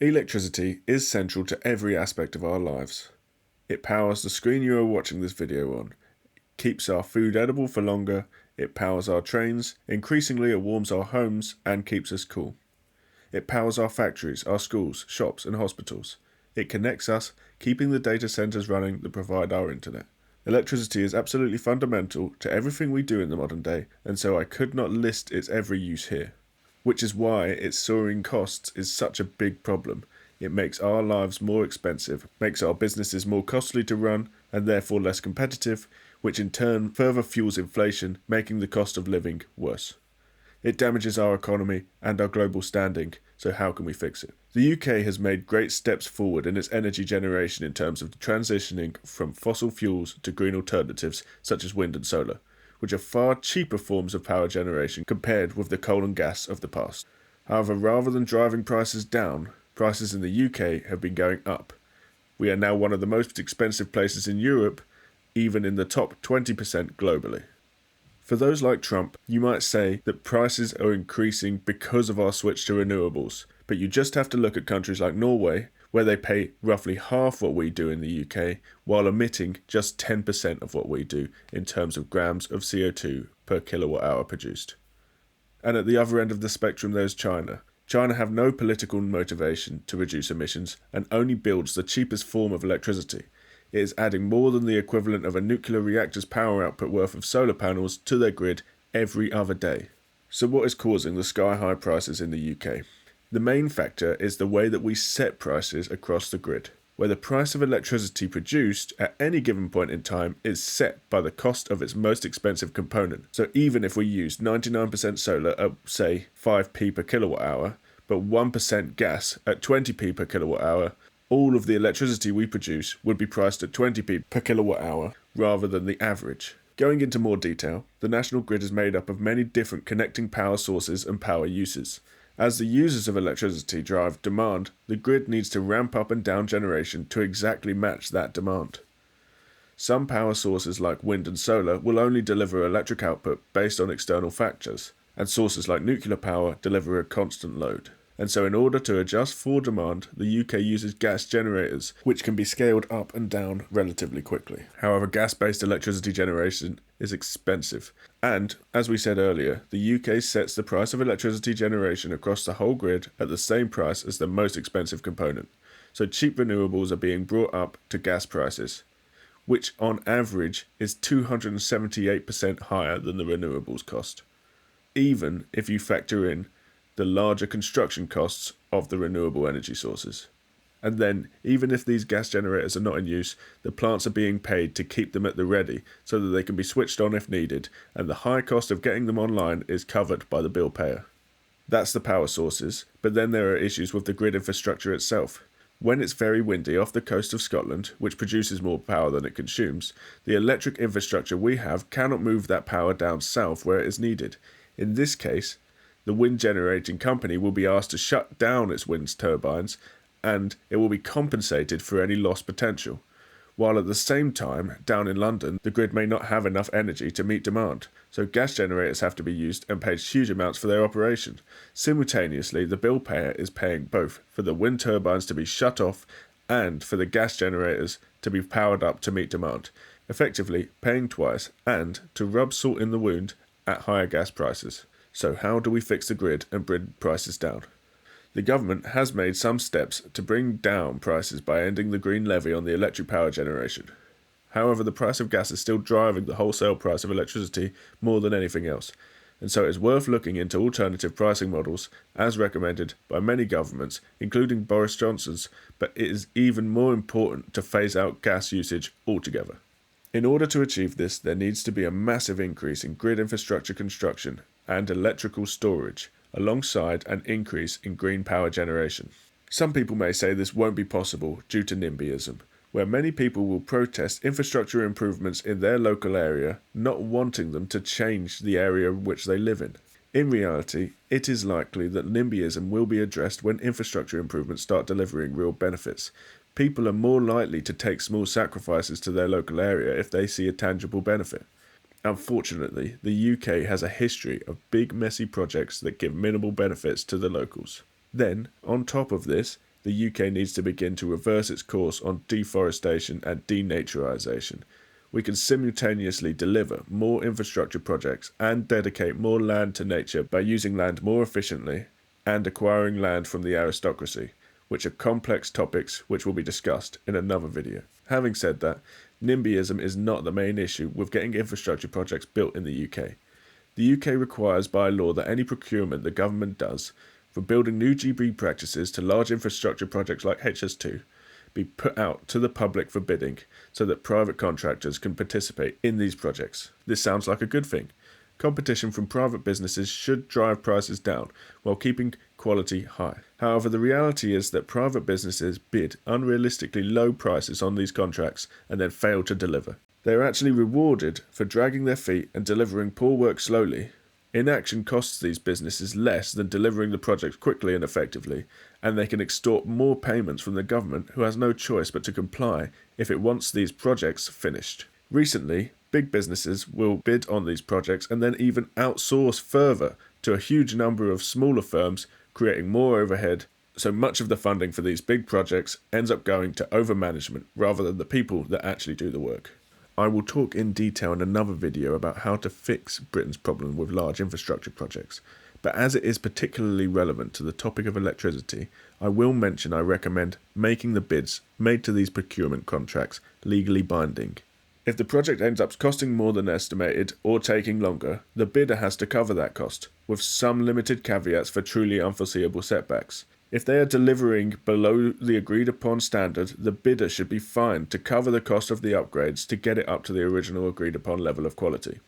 Electricity is central to every aspect of our lives. It powers the screen you are watching this video on, keeps our food edible for longer, it powers our trains, increasingly it warms our homes and keeps us cool. It powers our factories, our schools, shops and hospitals. It connects us, keeping the data centers running that provide our internet. Electricity is absolutely fundamental to everything we do in the modern day, and so I could not list its every use here. Which is why its soaring costs is such a big problem. It makes our lives more expensive, makes our businesses more costly to run and therefore less competitive, which in turn further fuels inflation, making the cost of living worse. It damages our economy and our global standing, so how can we fix it? The UK has made great steps forward in its energy generation in terms of transitioning from fossil fuels to green alternatives such as wind and solar, which are far cheaper forms of power generation compared with the coal and gas of the past. However, rather than driving prices down, prices in the UK have been going up. We are now one of the most expensive places in Europe, even in the top 20% globally. For those like Trump, you might say that prices are increasing because of our switch to renewables, but you just have to look at countries like Norway, where they pay roughly half what we do in the UK, while emitting just 10% of what we do in terms of grams of CO2 per kilowatt hour produced. And at the other end of the spectrum there's China. China have no political motivation to reduce emissions and only builds the cheapest form of electricity. It is adding more than the equivalent of a nuclear reactor's power output worth of solar panels to their grid every other day. So what is causing the sky-high prices in the UK? The main factor is the way that we set prices across the grid, where the price of electricity produced at any given point in time is set by the cost of its most expensive component. So even if we used 99% solar at, say, 5p per kilowatt hour, but 1% gas at 20p per kilowatt hour, all of the electricity we produce would be priced at 20p per kilowatt hour rather than the average. Going into more detail, the national grid is made up of many different connecting power sources and power uses. As the users of electricity drive demand, the grid needs to ramp up and down generation to exactly match that demand. Some power sources like wind and solar will only deliver electric output based on external factors, and sources like nuclear power deliver a constant load. And so in order to adjust for demand, the UK uses gas generators, which can be scaled up and down relatively quickly. However, gas-based electricity generation is expensive. And, as we said earlier, the UK sets the price of electricity generation across the whole grid at the same price as the most expensive component. So cheap renewables are being brought up to gas prices, which on average is 278% higher than the renewables cost, even if you factor in the larger construction costs of the renewable energy sources. And then, even if these gas generators are not in use, the plants are being paid to keep them at the ready so that they can be switched on if needed, and the high cost of getting them online is covered by the bill payer. That's the power sources, but then there are issues with the grid infrastructure itself. When it's very windy off the coast of Scotland, which produces more power than it consumes, the electric infrastructure we have cannot move that power down south where it is needed. In this case, the wind generating company will be asked to shut down its wind turbines, and it will be compensated for any lost potential. While at the same time, down in London, the grid may not have enough energy to meet demand, so gas generators have to be used and paid huge amounts for their operation. Simultaneously, the bill payer is paying both for the wind turbines to be shut off and for the gas generators to be powered up to meet demand, effectively paying twice and to rub salt in the wound at higher gas prices. So how do we fix the grid and bring prices down? The government has made some steps to bring down prices by ending the green levy on the electric power generation. However, the price of gas is still driving the wholesale price of electricity more than anything else, and so it is worth looking into alternative pricing models as recommended by many governments, including Boris Johnson's, but it is even more important to phase out gas usage altogether. In order to achieve this, there needs to be a massive increase in grid infrastructure construction and electrical storage, alongside an increase in green power generation. Some people may say this won't be possible due to NIMBYism, where many people will protest infrastructure improvements in their local area, not wanting them to change the area in which they live in. In reality, it is likely that NIMBYism will be addressed when infrastructure improvements start delivering real benefits. People are more likely to take small sacrifices to their local area if they see a tangible benefit. Unfortunately, the UK has a history of big messy projects that give minimal benefits to the locals. Then, on top of this, the UK needs to begin to reverse its course on deforestation and denaturisation. We can simultaneously deliver more infrastructure projects and dedicate more land to nature by using land more efficiently and acquiring land from the aristocracy, which are complex topics which will be discussed in another video. Having said that, NIMBYism is not the main issue with getting infrastructure projects built in the UK. The UK requires by law that any procurement the government does, from building new GB practices to large infrastructure projects like HS2, be put out to the public for bidding so that private contractors can participate in these projects. This sounds like a good thing. Competition from private businesses should drive prices down while keeping quality high. However, the reality is that private businesses bid unrealistically low prices on these contracts and then fail to deliver. They are actually rewarded for dragging their feet and delivering poor work slowly. Inaction costs these businesses less than delivering the projects quickly and effectively, and they can extort more payments from the government, who has no choice but to comply if it wants these projects finished. Recently, big businesses will bid on these projects and then even outsource further to a huge number of smaller firms, creating more overhead, so much of the funding for these big projects ends up going to overmanagement rather than the people that actually do the work. I will talk in detail in another video about how to fix Britain's problem with large infrastructure projects, but as it is particularly relevant to the topic of electricity, I will mention I recommend making the bids made to these procurement contracts legally binding. If the project ends up costing more than estimated or taking longer, the bidder has to cover that cost, with some limited caveats for truly unforeseeable setbacks. If they are delivering below the agreed upon standard, the bidder should be fined to cover the cost of the upgrades to get it up to the original agreed upon level of quality.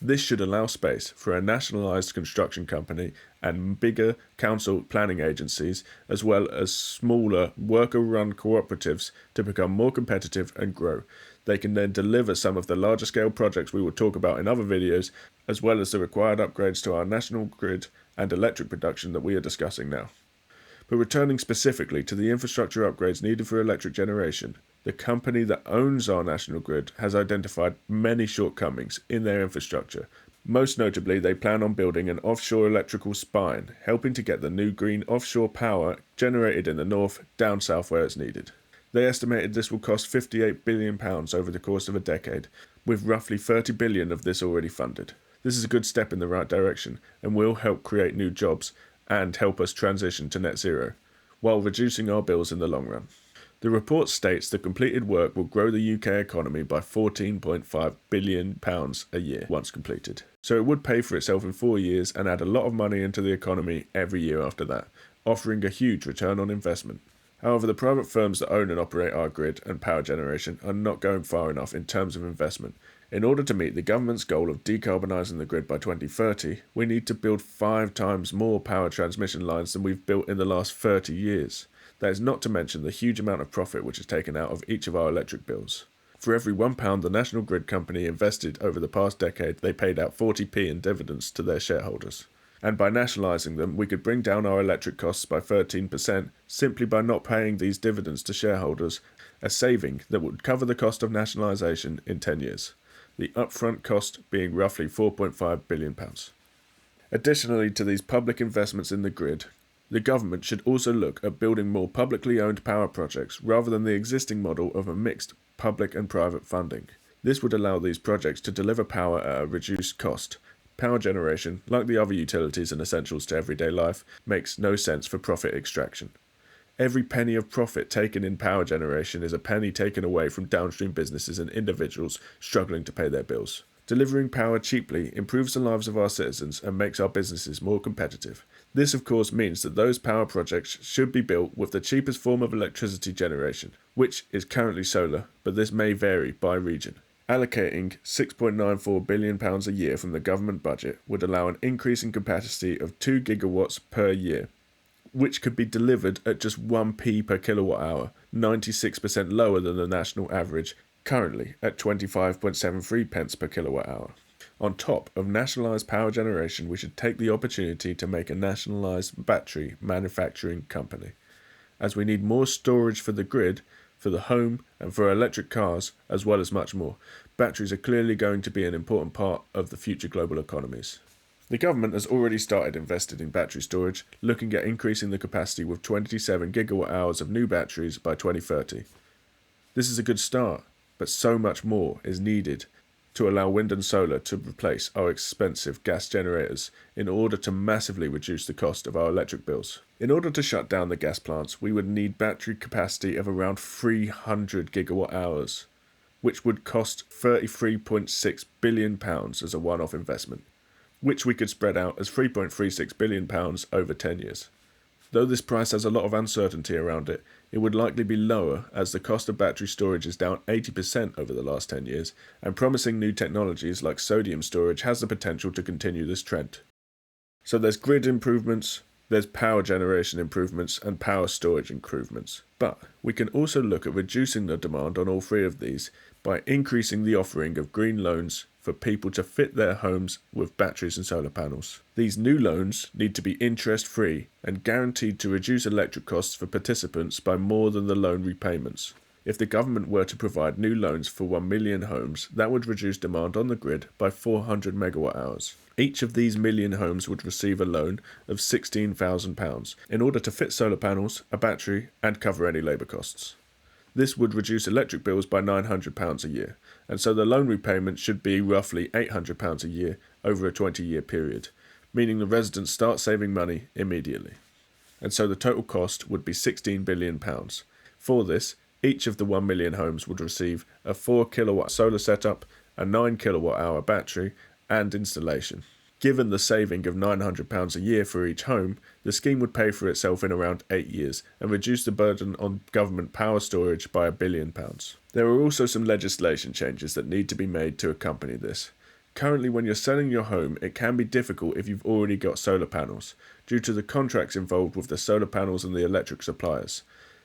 This should allow space for a nationalised construction company and bigger council planning agencies, as well as smaller worker-run cooperatives, to become more competitive and grow. They can then deliver some of the larger scale projects we will talk about in other videos, as well as the required upgrades to our national grid and electric production that we are discussing now. But returning specifically to the infrastructure upgrades needed for electric generation, the company that owns our national grid has identified many shortcomings in their infrastructure. Most notably, they plan on building an offshore electrical spine, helping to get the new green offshore power generated in the north down south where it's needed. They estimated this will cost £58 billion over the course of a decade, with roughly £30 billion of this already funded. This is a good step in the right direction and will help create new jobs and help us transition to net zero, while reducing our bills in the long run. The report states the completed work will grow the UK economy by £14.5 billion a year once completed. So it would pay for itself in 4 years and add a lot of money into the economy every year after that, offering a huge return on investment. However, the private firms that own and operate our grid and power generation are not going far enough in terms of investment. In order to meet the government's goal of decarbonising the grid by 2030, we need to build 5 times more power transmission lines than we've built in the last 30 years. That is not to mention the huge amount of profit which is taken out of each of our electric bills. For every £1 the National Grid company invested over the past decade, they paid out 40p in dividends to their shareholders. And by nationalising them, we could bring down our electric costs by 13% simply by not paying these dividends to shareholders, a saving that would cover the cost of nationalisation in 10 years. The upfront cost being roughly £4.5 billion. Additionally to these public investments in the grid, the government should also look at building more publicly owned power projects rather than the existing model of a mixed public and private funding. This would allow these projects to deliver power at a reduced cost. Power generation, like the other utilities and essentials to everyday life, makes no sense for profit extraction. Every penny of profit taken in power generation is a penny taken away from downstream businesses and individuals struggling to pay their bills. Delivering power cheaply improves the lives of our citizens and makes our businesses more competitive. This, of course, means that those power projects should be built with the cheapest form of electricity generation, which is currently solar, but this may vary by region. Allocating £6.94 billion a year from the government budget would allow an increase in capacity of 2 gigawatts per year, which could be delivered at just 1p per kilowatt hour, 96% lower than the national average, currently at 25.73 pence per kilowatt hour. On top of nationalised power generation, we should take the opportunity to make a nationalised battery manufacturing company, as we need more storage for the grid, for the home and for electric cars, as well as much more. Batteries are clearly going to be an important part of the future global economies. The government has already started investing in battery storage, looking at increasing the capacity with 27 gigawatt hours of new batteries by 2030. This is a good start, but so much more is needed to allow wind and solar to replace our expensive gas generators in order to massively reduce the cost of our electric bills. In order to shut down the gas plants, we would need battery capacity of around 300 gigawatt hours, which would cost £33.6 billion as a one-off investment, which we could spread out as £3.36 billion over 10 years. Though this price has a lot of uncertainty around it, it would likely be lower as the cost of battery storage is down 80% over the last 10 years, and promising new technologies like sodium storage has the potential to continue this trend. So there's grid improvements, there's power generation improvements, and power storage improvements. But we can also look at reducing the demand on all three of these by increasing the offering of green loans for people to fit their homes with batteries and solar panels. These new loans need to be interest-free and guaranteed to reduce electric costs for participants by more than the loan repayments. If the government were to provide new loans for 1 million homes, that would reduce demand on the grid by 400 megawatt hours. Each of these million homes would receive a loan of £16,000 in order to fit solar panels, a battery, and cover any labour costs. This would reduce electric bills by £900 a year, and so the loan repayment should be roughly £800 a year over a 20-year period, meaning the residents start saving money immediately. And so the total cost would be £16 billion. For this, each of the 1 million homes would receive a 4 kilowatt solar setup, a 9 kilowatt hour battery, and installation. Given the saving of £900 a year for each home, the scheme would pay for itself in around 8 years and reduce the burden on government power storage by £1 billion. There are also some legislation changes that need to be made to accompany this. Currently, when you're selling your home, it can be difficult if you've already got solar panels, due to the contracts involved with the solar panels and the electric suppliers.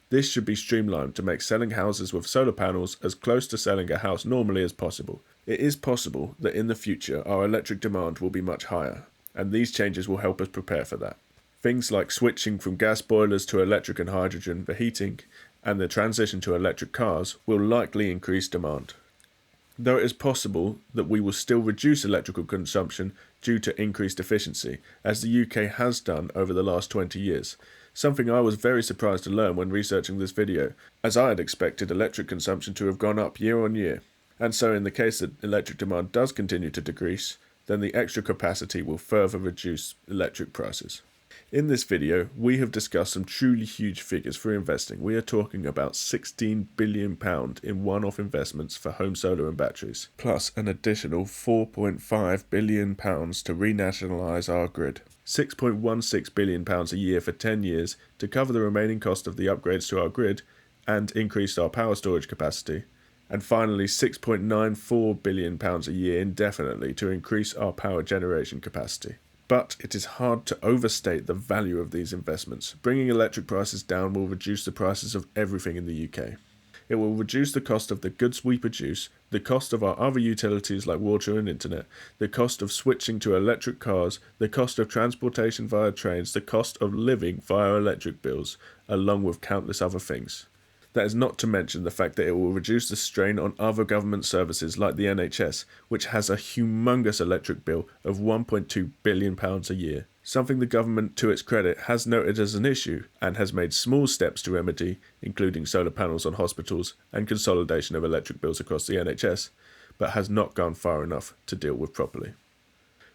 This should be streamlined to make selling houses with solar panels as close to selling a house normally as possible. It is possible that in the future our electric demand will be much higher, and these changes will help us prepare for that. Things like switching from gas boilers to electric and hydrogen for heating, and the transition to electric cars will likely increase demand. Though it is possible that we will still reduce electrical consumption due to increased efficiency, as the UK has done over the last 20 years. Something I was very surprised to learn when researching this video, as I had expected electric consumption to have gone up year on year. And so in the case that electric demand does continue to decrease, then the extra capacity will further reduce electric prices. In this video, we have discussed some truly huge figures for investing. We are talking about £16 billion in one-off investments for home solar and batteries, plus an additional £4.5 billion to renationalise our grid. £6.16 billion a year for 10 years to cover the remaining cost of the upgrades to our grid and increase our power storage capacity. And finally, £6.94 billion a year indefinitely to increase our power generation capacity. But it is hard to overstate the value of these investments. Bringing electric prices down will reduce the prices of everything in the UK. It will reduce the cost of the goods we produce, the cost of our other utilities like water and internet, the cost of switching to electric cars, the cost of transportation via trains, the cost of living via electric bills, along with countless other things. That is not to mention the fact that it will reduce the strain on other government services like the NHS, which has a humongous electric bill of £1.2 billion a year. Something the government, to its credit, has noted as an issue and has made small steps to remedy, including solar panels on hospitals and consolidation of electric bills across the NHS, but has not gone far enough to deal with properly.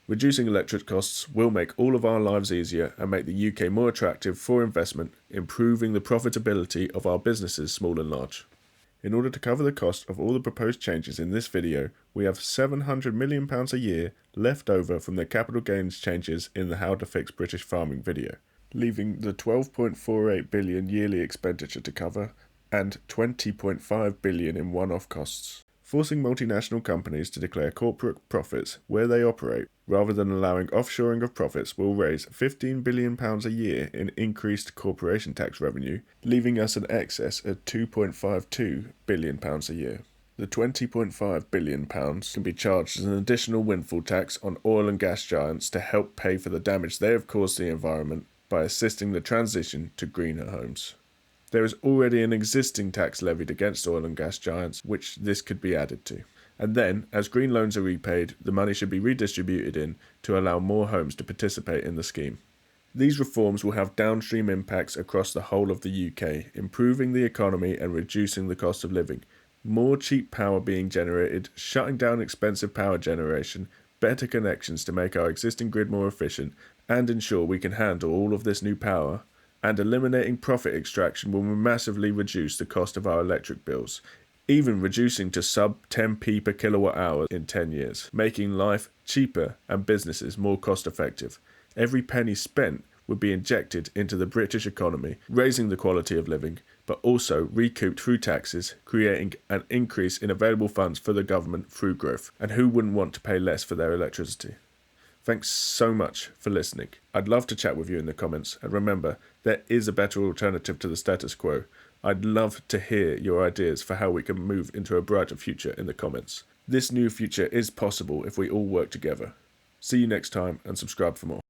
Reducing electric costs will make all of our lives easier and make the UK more attractive for investment, improving the profitability of our businesses, small and large. In order to cover the cost of all the proposed changes in this video, we have £700 million a year left over from the capital gains changes in the How to Fix British Farming video, leaving the £12.48 billion yearly expenditure to cover and £20.5 billion in one-off costs. Forcing multinational companies to declare corporate profits where they operate, rather than allowing offshoring of profits, will raise £15 billion a year in increased corporation tax revenue, leaving us an excess of £2.52 billion a year. The £20.5 billion can be charged as an additional windfall tax on oil and gas giants to help pay for the damage they have caused the environment by assisting the transition to greener homes. There is already an existing tax levied against oil and gas giants, which this could be added to. And then, as green loans are repaid, the money should be redistributed to allow more homes to participate in the scheme. These reforms will have downstream impacts across the whole of the UK, improving the economy and reducing the cost of living. More cheap power being generated, shutting down expensive power generation, better connections to make our existing grid more efficient, and ensure we can handle all of this new power. And eliminating profit extraction will massively reduce the cost of our electric bills, even reducing to sub 10p per kilowatt hour in 10 years, making life cheaper and businesses more cost effective. Every penny spent would be injected into the British economy, raising the quality of living, but also recouped through taxes, creating an increase in available funds for the government through growth. And who wouldn't want to pay less for their electricity? Thanks so much for listening. I'd love to chat with you in the comments, and remember, there is a better alternative to the status quo. I'd love to hear your ideas for how we can move into a brighter future in the comments. This new future is possible if we all work together. See you next time and subscribe for more.